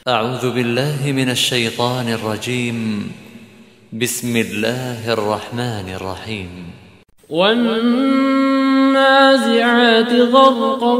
أعوذ بالله من الشيطان الرجيم. بسم الله الرحمن الرحيم. والنازعات غرقا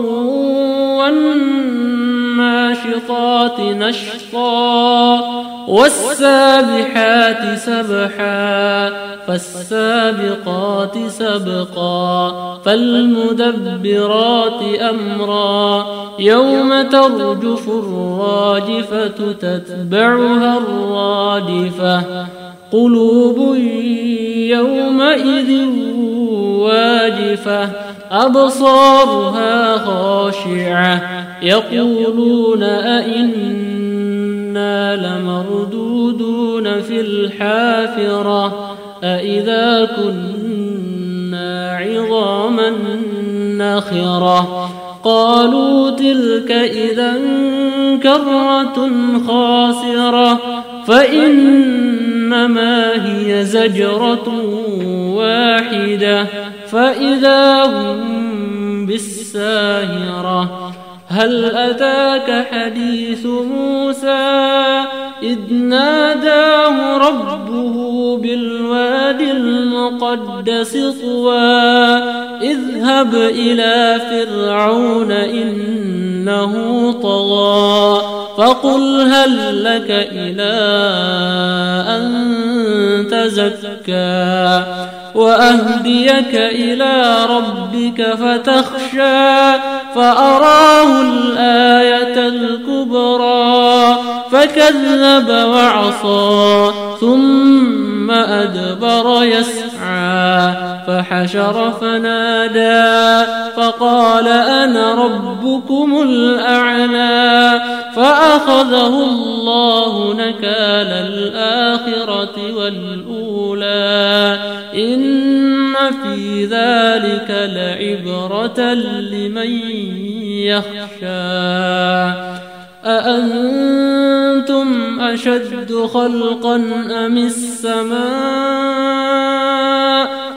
والناشطات نشطا والسابحات سبحا فالسابقات سبقا فالمدبرات أمرا يوم ترجف الراجفة تتبعها الرادفة قلوب يومئذ واجفة أبصارها خاشعة يقولون أئنا لمردودون في الحافرة أئذا كنا عظاما نخرة قالوا تلك إذا كرة خاسرة فإنما هي زجرة واحدة فإذا هم بالساهرة هل أتاك حديث موسى إذ ناداه ربه بالوادي المقدس طوى اذهب إلى فرعون إنه طغى فقل هل لك إلى أن تزكى وأهديك إلى ربك فتخشى فأراه الآية الكبرى فكذب وعصى ثم أدبر يسعى فحشر فنادى فقال أنا ربكم الأعلى فأخذه الله نكال الآخرة والأولى إن في ذلك لعبرة لمن يخشى أأنتم أشد خلقا أم السماء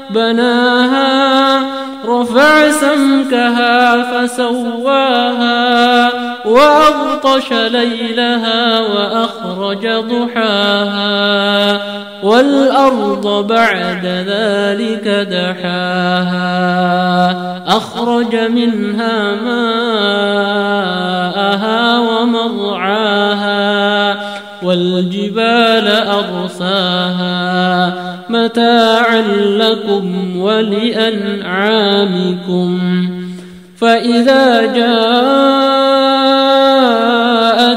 بناها رفع سمكها فسواها وأغطش ليلها وأخرج ضحاها والأرض بعد ذلك دحاها أخرج منها ماءها ومرعاها والجبال أرساها متاعا لكم ولأنعامكم فإذا جاءت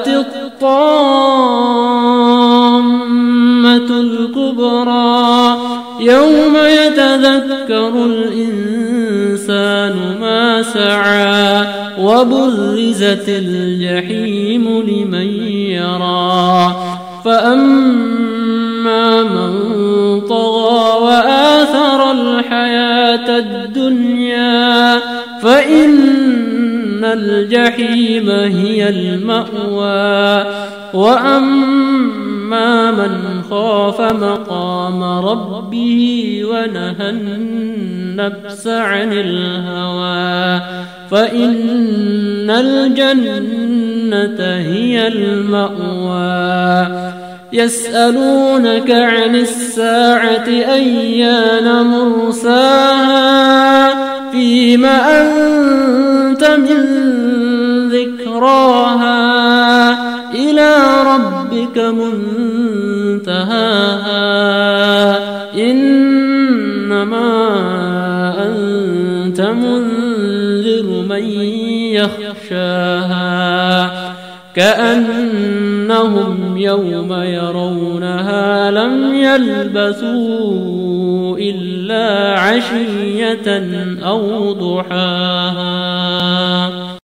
الطامة الكبرى يوم يتذكر الإنسان ما سعى وبرزت الجحيم لمن يرى فأما من طغى وآثر الحياة الدنيا فإن الجحيم هي المأوى وأما من خاف مقام ربه ونهى النفس عن الهوى فإن الجنة هي المأوى يسألونك عن الساعة أيان مرساها فيم أنت من ذكراها إلى ربك منتهاها إنما أنت منذر من يخشاها كأنهم يوم يرونها لم يلبثوا إلا عشية أو ضحاها.